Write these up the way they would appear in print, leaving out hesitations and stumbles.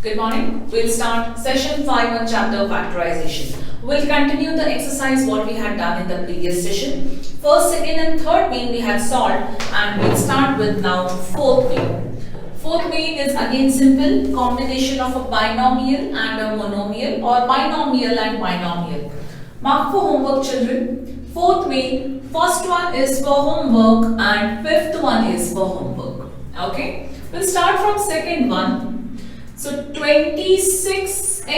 Good morning. We'll start session 5 on chapter factorization. We'll continue the exercise what we had done in the previous session. First, second and third main we had solved, and we'll start with now fourth main. Fourth main is again simple combination of a binomial and a monomial, or binomial and binomial. Mark for homework, children. Fourth main, first one is for homework and fifth one is for homework. Okay, we'll start from second one. So 26xy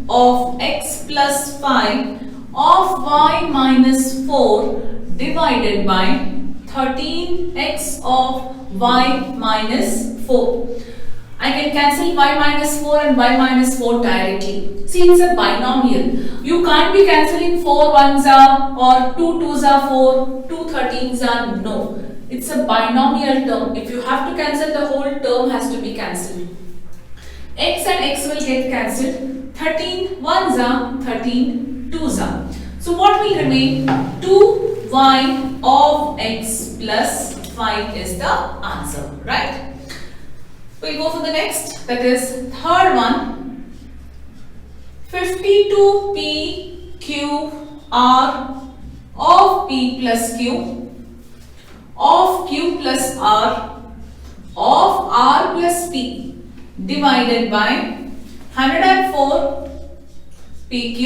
of x plus 5 of y minus 4 divided by 13x of y minus 4. I can cancel y minus 4 and y minus 4 directly. See, it's a binomial. You can't be cancelling 4 ones are or 2 twos are 4, 2 13s are no. It's a binomial term. If you have to cancel, the whole term has to be cancelled. X and x will get cancelled. 13 ones are, 13 twos are. So what will remain? 2y of x plus 5 is the answer, right? We'll go for the next, that is third one. 52p q r of p plus q of q plus r of r plus p divided by 104 pq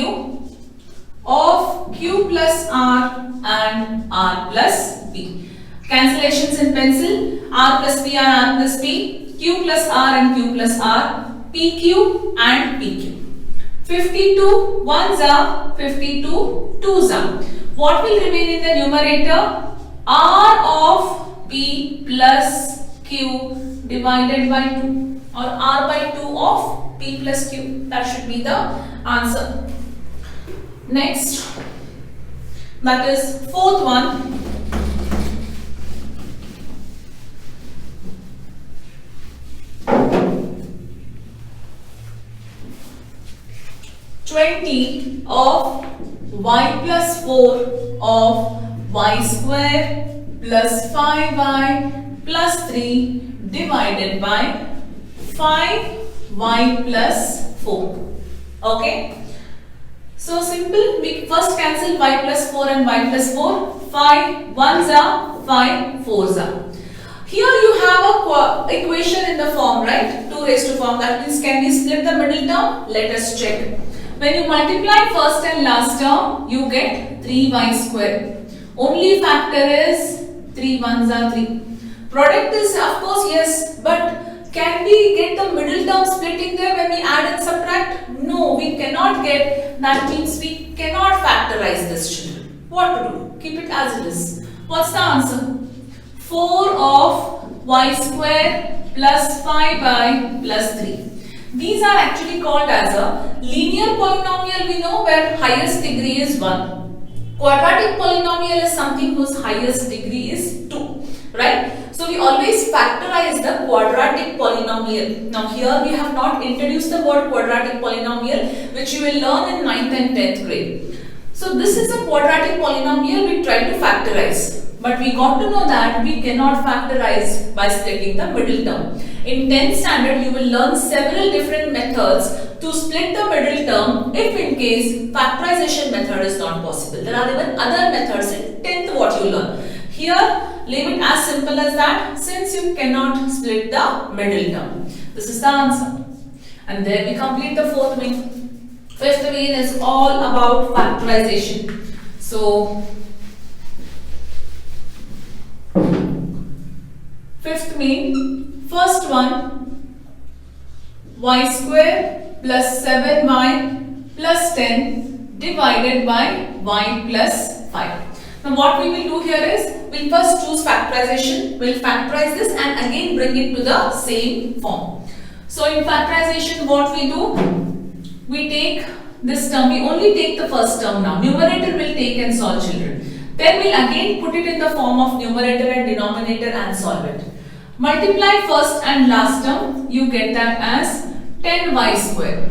of q plus r and r plus p. Cancellations in pencil. R plus p and r plus p. Q plus R and Q plus R, PQ and PQ. 52 ones are, 52 twos are. What will remain in the numerator? R of P plus Q divided by 2, or R by 2 of P plus Q. That should be the answer. Next, that is fourth one. 20 of y plus 4 of y square plus 5y plus 3 divided by 5y plus 4. Okay. So simple. We first cancel y plus 4 and y plus 4. 5 ones are, 5 fours are. Here you have a equation in the form, right? 2 raised to form. That means can we split the middle term? Let us check. When you multiply first and last term, you get 3y square. Only factor is 3 ones are 3. Product is of course yes, but can we get the middle term splitting there when we add and subtract? No, we cannot get. That means we cannot factorize this, children. What to do? Keep it as it is. What's the answer? 4 of y square plus 5y plus 3. These are actually called as a linear polynomial, we know, where highest degree is 1. Quadratic polynomial is something whose highest degree is 2, right? So we always factorize the quadratic polynomial. Now here we have not introduced the word quadratic polynomial, which you will learn in 9th and 10th grade. So this is a quadratic polynomial we try to factorize. But we got to know that we cannot factorize by splitting the middle term. In 10th standard, you will learn several different methods to split the middle term if in case factorization method is not possible. There are even other methods in 10th what you learn. Here, leave it as simple as that, since you cannot split the middle term. This is the answer. And there we complete the fourth main. Fifth main is all about factorization. So, fifth main, first one, y square plus 7y plus 10 divided by y plus 5. Now what we will do here is, we'll first choose factorization, we'll factorize this and again bring it to the same form. So in factorization what we do, we take this term, we only take the first term now, numerator will take and solve, children. Then we'll again put it in the form of numerator and denominator and solve it. Multiply first and last term, you get that as 10y square.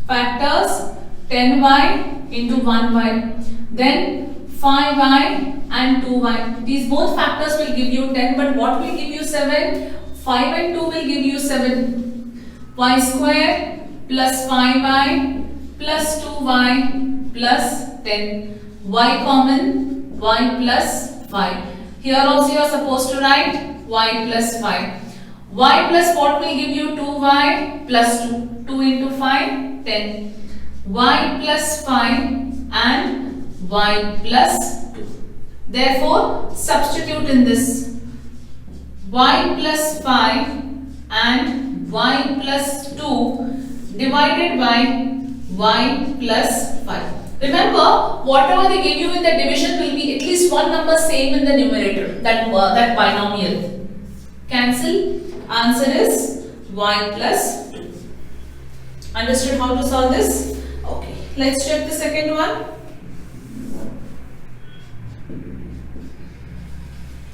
Factors 10y into 1y. Then 5y and 2y. These both factors will give you 10, but what will give you 7? 5 and 2 will give you 7. y square plus 5y plus 2y plus 10. Y common, y plus 5. Here also you are supposed to write y plus 5. Y plus what will give you 2y plus 2. 2 into 5, 10. Y plus 5 and y plus 2. Therefore, substitute in this. Y plus 5 and y plus 2 divided by y plus 5. Remember, whatever they give you in the division will be at least one number same in the numerator, that binomial. Cancel. Answer is y plus 2. Understood how to solve this? Okay. Let's check the second one.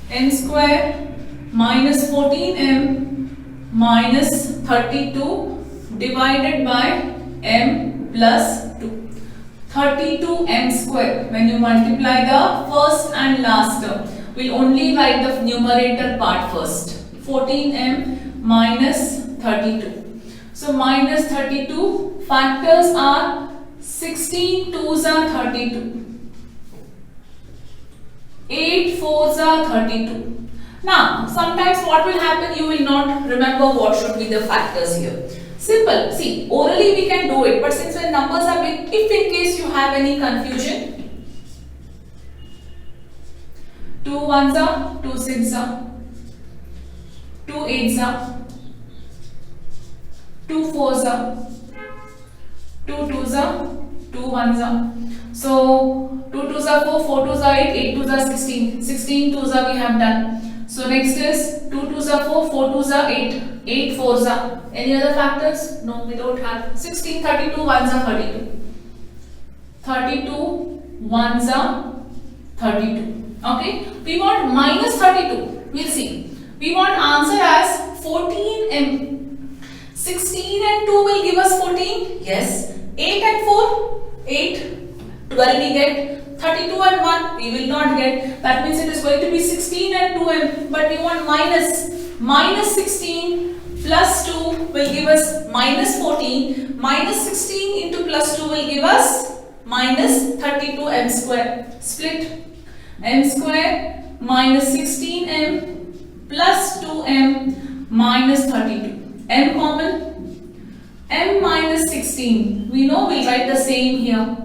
M square minus 14m minus 32 divided by m plus 2. 32m square. When you multiply the first and last term, we'll only write the numerator part first. 14m minus 32. So minus 32, factors are 16 2s are 32. 8 4s are 32. Now, sometimes what will happen, you will not remember what should be the factors here. Simple. See, orally we can do it, but since when numbers are big, if in case you have any confusion, 2 1s are, 2 6s are, 2 8s are, 2 4s are, 2 2s are, 2 1s are. So 2 2s are 4, 4 2s are 8, 8 2s are 16, 16 2s are we have done. So next is 2 2s are 4, 4 2s are 8, 8 4s are. Any other factors? No, we don't have. 16, 32 1s are 32. 32 1s are 32. Okay. We want minus 32. We'll see. We want answer as 14m. 16 and 2 will give us 14. Yes. 8 and 4, 8. 12 we get. 32 and 1 we will not get. That means it is going to be 16 and 2m. But we want minus. Minus 16 plus 2 will give us minus 14. Minus 16 into plus 2 will give us minus 32m square. Split. M square minus 16m plus 2m minus 32. M common. M minus 16. We know we'll write the same here.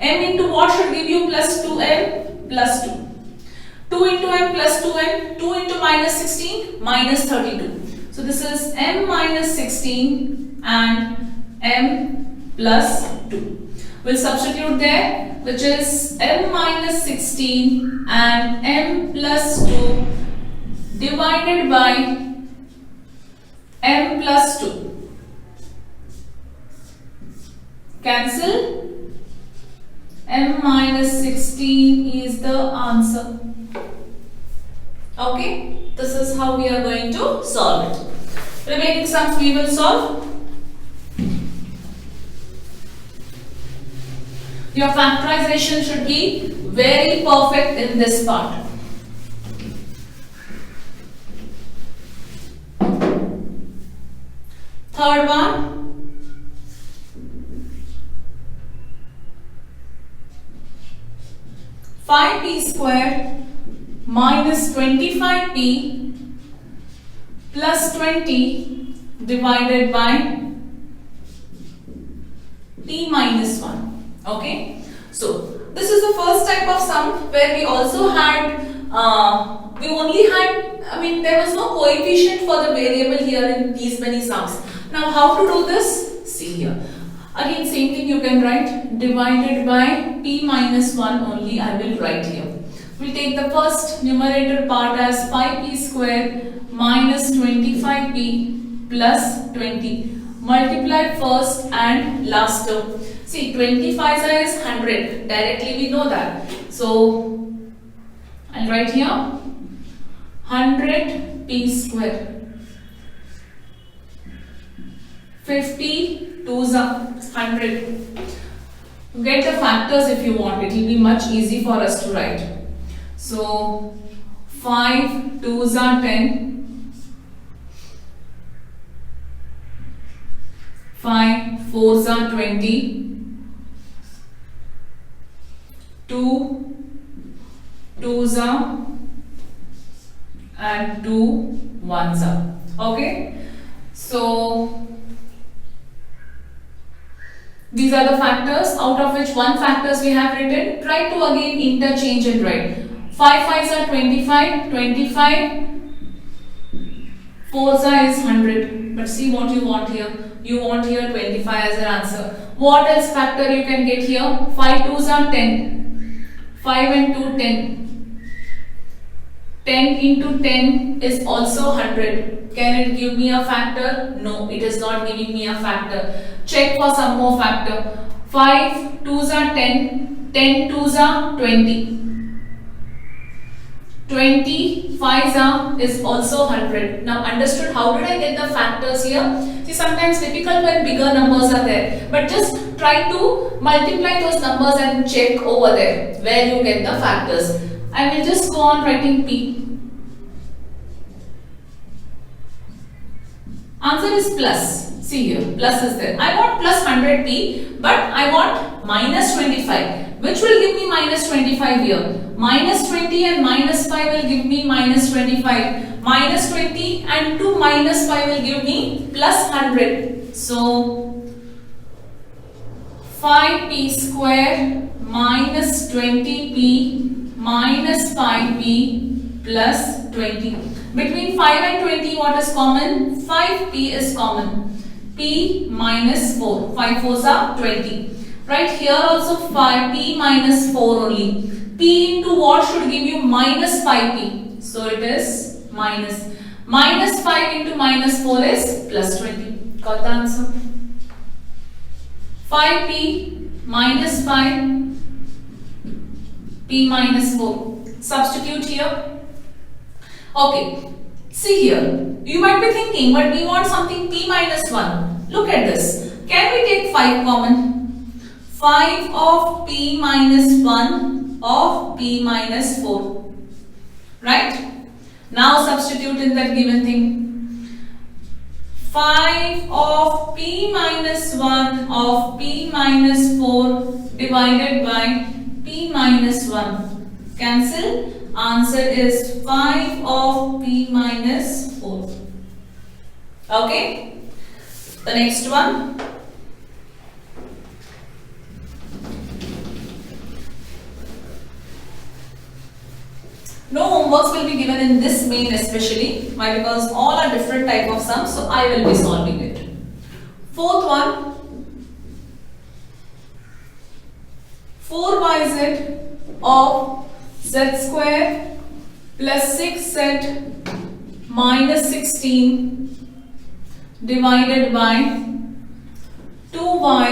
M into what should give you plus 2m plus 2. 2 into m plus 2m. 2 into minus 16 minus 32. So this is m minus 16 and m plus 2. We'll substitute there, which is m minus 16 and m plus 2 divided by m plus 2. Cancel. M minus 16 is the answer. Okay, this is how we are going to solve it. Remaining sums we will solve. Your factorization should be very perfect in this part. Third one. 5p square minus 25p plus 20 divided by p minus 1. Okay. So this is the first type of sum where we also had, there was no coefficient for the variable here in these many sums. Now how to do this? See here. Again same thing you can write, divided by p minus 1 only I will write here. We'll take the first numerator part as 5p square minus 25p plus 20. Multiply first and last term. See, 25 is 100. Directly we know that. So I'll write here 100p square. 50 2s are 100. Get the factors if you want. It will be much easy for us to write. So 5 2s are 10. 5 4s are 20, 2 2s are, and 2 1s are. Okay, so these are the factors, out of which one factors we have written. Try to again interchange and write. 5 5s are 25, 25 4s are is 100. But see what you want here. You want here 25 as an answer. What else factor you can get here? 5 2s are 10. 5 and 2 10. 10 into 10 is also 100. Can it give me a factor? No, it is not giving me a factor. Check for some more factor. 5 2s are 10. 10 2s are 20. 20 5s are is also 100. Now understood how did I get the factors here? See, sometimes difficult when bigger numbers are there, but just try to multiply those numbers and check over there where you get the factors. I will just go on writing P. Answer is plus. See here, plus is there. I want plus 100p, but I want minus 25. Which will give me minus 25 here? Minus 20 and minus 5 will give me minus 25. Minus 20 and 2 minus 5 will give me plus 100. So 5p square minus 20p minus 5p plus 20. Between 5 and 20 what is common? 5p is common. P minus 4. 5 4s are 20. Right, here also 5p minus 4 only. P into what should give you minus 5p. So it is minus. Minus 5 into minus 4 is plus 20. Got the answer? 5p minus 5 p minus 4. Substitute here. Okay, see here. You might be thinking, but we want something p minus 1. Look at this. Can we take 5 common? 5 of p minus 1 of p minus 4. Right? Now substitute in that given thing. 5 of p minus 1 of p minus 4 divided by p minus 1. Cancel. Answer is 5 of p minus 4. Okay. The next one. No homeworks will be given in this main especially. Why? Because all are different type of sums. So I will be solving it. Fourth one. 4yz of z square plus 6z minus 16 divided by 2y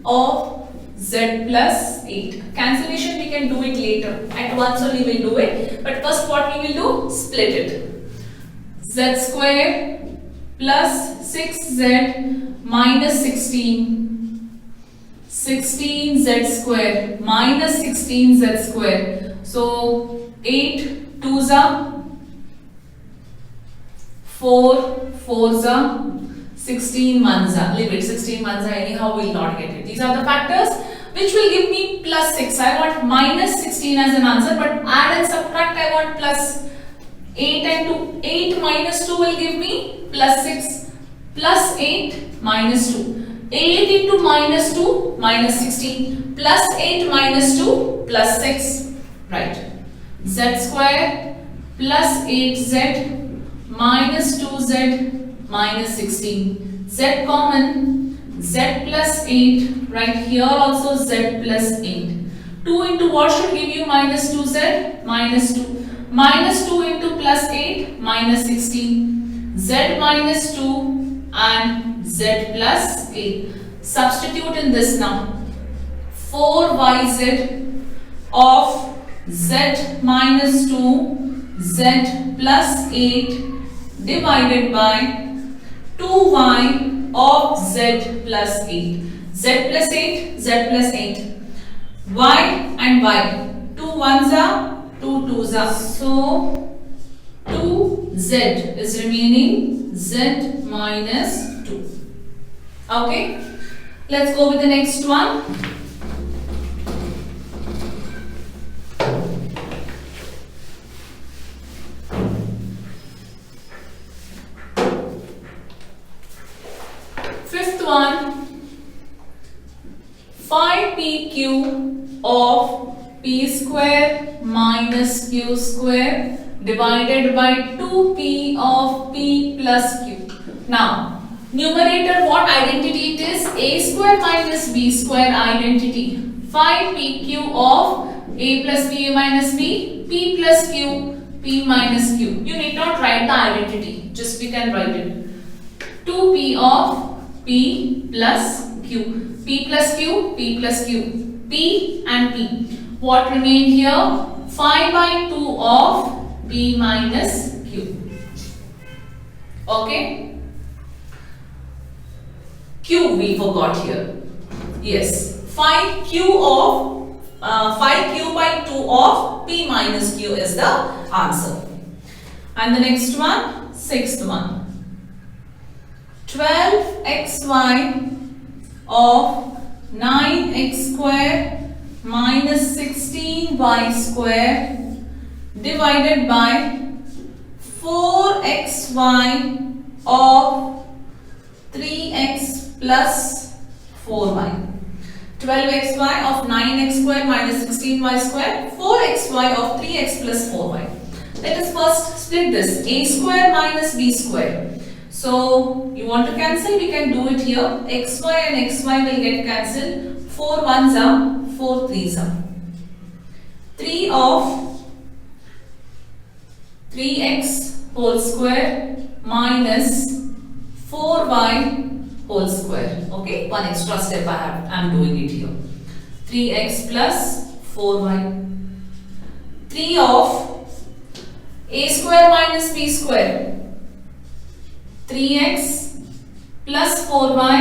of z plus 8. Cancellation we can do it later. At once only we will do it. But first what we will do? Split it. Z square plus 6z minus 16. 16z square minus 16z square. So 8 2s are 4 4s are 16 1s are. Leave it. 16 1s are anyhow will not get it. These are the factors which will give me plus 6. I want minus 16 as an answer, but add and subtract I want plus 8 and 2. 8 minus 2 will give me plus 6. Plus 8 minus 2. 8 into minus 2 minus 16 plus 8 minus 2 plus 6. Right. Z square plus 8z minus 2z minus 16. Z common. Z plus 8. Right here also z plus 8. 2 into what should give you minus 2z? Minus 2. Minus 2 into plus 8 minus 16. Z minus 2 and z plus 8. Substitute in this now. 4yz of z minus 2 z plus 8 divided by 2y of z plus 8. Z plus 8, z plus 8. Y and y. 2 1s are, 2 2s are. So 2z is remaining z minus 2. Okay, let's go with the next one. Fifth one, 5pq of p square minus q square divided by 2p of p plus q. Now, numerator, what identity it is? A square minus b square identity. 5pq of a plus ba minus b, p plus q, p minus q. You need not write the identity, just we can write it. 2p of p plus q. P plus q, p plus q. P and p. What remained here? 5 by 2 of p minus q. Okay? Q we forgot here. Yes. 5q by 2 of p minus q is the answer. And the next one, sixth one. 12xy of 9x square minus 16y square divided by 4xy of 3x plus 4y. 12xy of 9x square minus 16y square, 4xy of 3x plus 4y. Let us first split this. A square minus b square. So, you want to cancel? We can do it here. xy and xy will get cancelled. 4 ones are, 4 threes are. 3 of 3x whole square minus 4y whole square. Okay, one extra step I am doing it here. 3x plus 4y. 3 of a square minus b square. 3x plus 4y,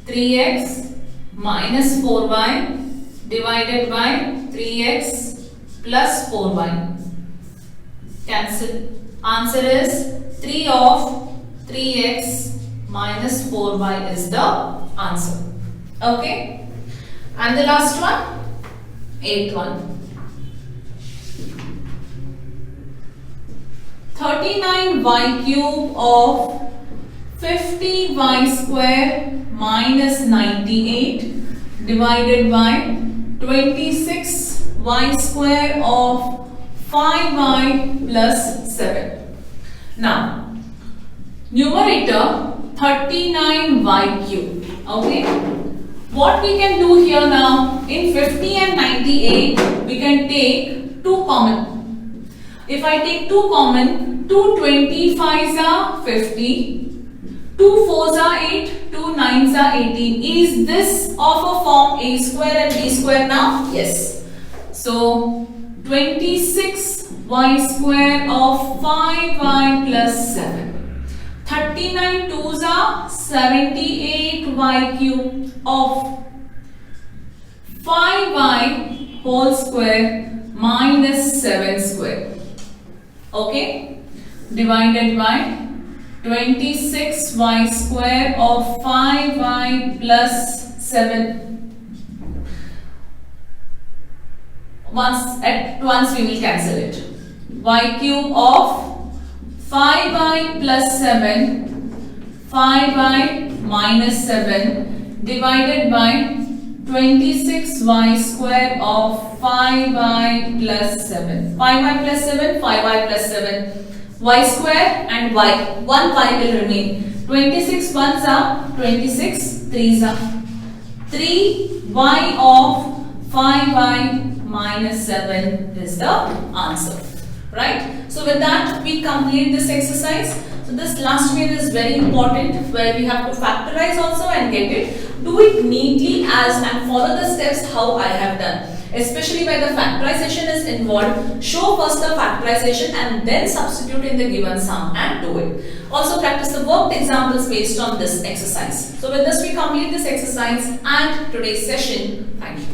3x minus 4y divided by 3x plus 4y. Cancel. Answer is 3 of 3x minus 4y is the answer. Okay. And the last one, 8th one. 39y cube of 50y square minus 98 divided by 26y square of 5y plus 7. Now, numerator 39y cube. Okay. What we can do here now, in 50 and 98, we can take 2 common. If I take 2 common, 2 25s are 50, 2 4s are 8, 2 9s are 18. Is this of a form a square and b square now? Yes. So, 26y square of 5y plus 7. 39 2s are 78y cube of 5y whole square minus 7 square. Okay, divided by 26y square of 5y plus 7. Once we will cancel it. Y cube of 5y plus 7, 5y minus 7 divided by 26y square of 5y plus 7. 5y plus 7, 5y plus 7. Y square and y. 1 y will remain. 26 ones are 26 threes are. 3y of 5y minus 7 is the answer. Right? So with that we complete this exercise. So this last one is very important, where we have to factorize also and get it. Do it neatly and follow the steps how I have done. Especially where the factorization is involved, show first the factorization and then substitute in the given sum and do it. Also practice the worked examples based on this exercise. So with this we complete this exercise and today's session. Thank you.